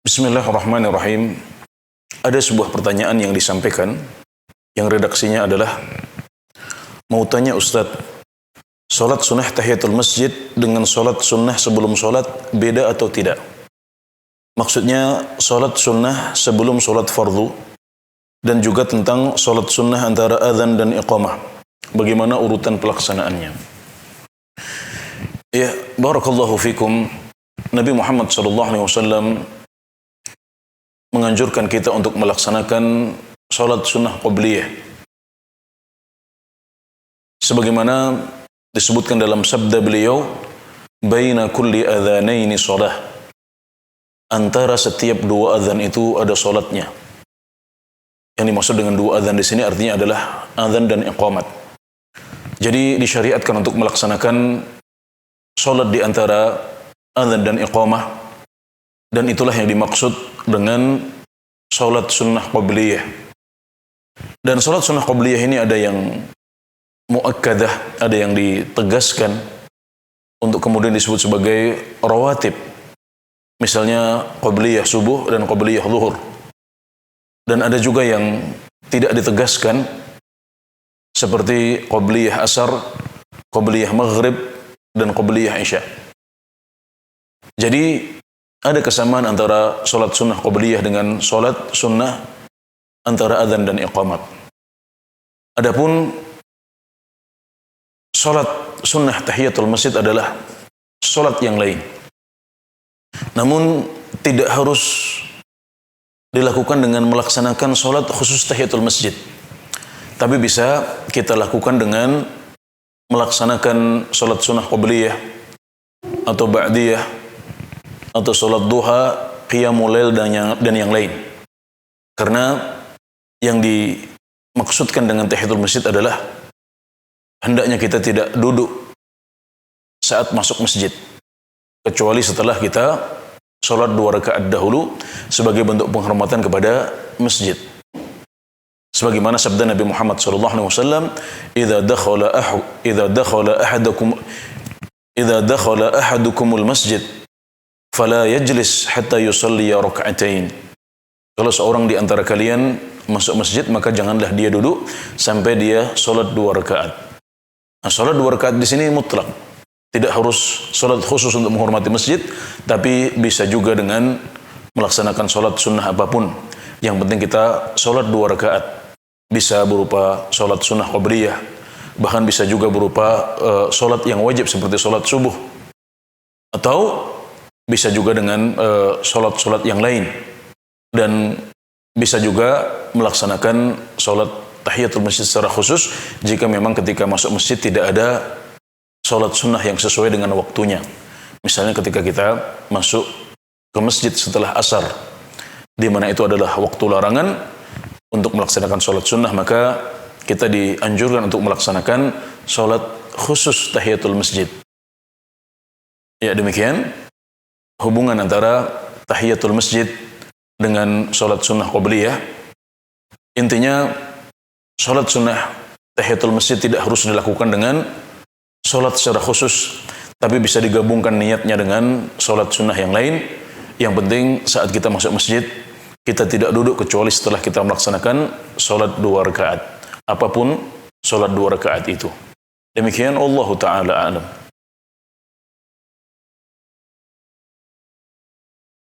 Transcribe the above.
Bismillahirrahmanirrahim. Ada sebuah pertanyaan yang disampaikan, yang redaksinya adalah, mau tanya Ustadz, sholat sunnah tahiyatul masjid dengan sholat sunnah sebelum sholat beda atau tidak? Maksudnya sholat sunnah sebelum sholat fardu, dan juga tentang sholat sunnah antara azan dan iqamah. Bagaimana urutan pelaksanaannya? Ya, barakallahu fikum. Nabi Muhammad SAW menganjurkan kita untuk melaksanakan sholat sunnah qabliyah. Sebagaimana disebutkan dalam sabda beliau, baina kulli adhanaini sholah. Antara setiap dua azan itu ada sholatnya. Yang dimaksud dengan dua azan di sini artinya adalah azan dan iqamat. Jadi disyariatkan untuk melaksanakan sholat di antara azan dan iqamah. Dan itulah yang dimaksud dengan sholat sunnah qabliyah. Dan sholat sunnah qabliyah ini ada yang muakkadah, ada yang ditegaskan untuk kemudian disebut sebagai rawatib. Misalnya qabliyah subuh dan qabliyah zuhur. Dan ada juga yang tidak ditegaskan, seperti qabliyah asar, qabliyah maghrib, dan qabliyah isya. Jadi ada kesamaan antara sholat sunnah qabliyah dengan sholat sunnah antara azan dan iqamat. Adapun sholat sunnah tahiyatul masjid adalah sholat yang lain. Namun tidak harus dilakukan dengan melaksanakan sholat khusus tahiyatul masjid. Tapi bisa kita lakukan dengan melaksanakan sholat sunnah qabliyah atau ba'diyah, atau sholat duha, qiyamul lail, dan yang lain. Karena yang dimaksudkan dengan tahiyatul masjid adalah hendaknya kita tidak duduk saat masuk masjid, kecuali setelah kita sholat 2 rakaat dahulu sebagai bentuk penghormatan kepada masjid. Sebagaimana sabda Nabi Muhammad SAW, idza dakhala ahadukumul masjid fala yajlis hatta yusalli rak'atain. Kalau seorang di antara kalian masuk masjid, maka janganlah dia duduk sampai dia salat 2 rakaat. Nah, salat 2 rakaat di sini mutlak. Tidak harus salat khusus untuk menghormati masjid, tapi bisa juga dengan melaksanakan salat sunnah apapun. Yang penting kita salat 2 rakaat. Bisa berupa salat sunnah qabliyah, bahkan bisa juga berupa salat yang wajib seperti salat subuh. Atau bisa juga dengan sholat-sholat yang lain. Dan bisa juga melaksanakan sholat tahiyatul masjid secara khusus jika memang ketika masuk masjid tidak ada sholat sunnah yang sesuai dengan waktunya. Misalnya ketika kita masuk ke masjid setelah asar, di mana itu adalah waktu larangan untuk melaksanakan sholat sunnah, maka kita dianjurkan untuk melaksanakan sholat khusus tahiyatul masjid. Ya, demikian hubungan antara tahiyatul masjid dengan sholat sunnah qabliyah. Intinya, sholat sunnah tahiyatul masjid tidak harus dilakukan dengan sholat secara khusus, tapi bisa digabungkan niatnya dengan sholat sunnah yang lain. Yang penting saat kita masuk masjid, kita tidak duduk kecuali setelah kita melaksanakan sholat 2 rakaat. Apapun sholat 2 rakaat itu. Demikian, Allahu Ta'ala a'lam.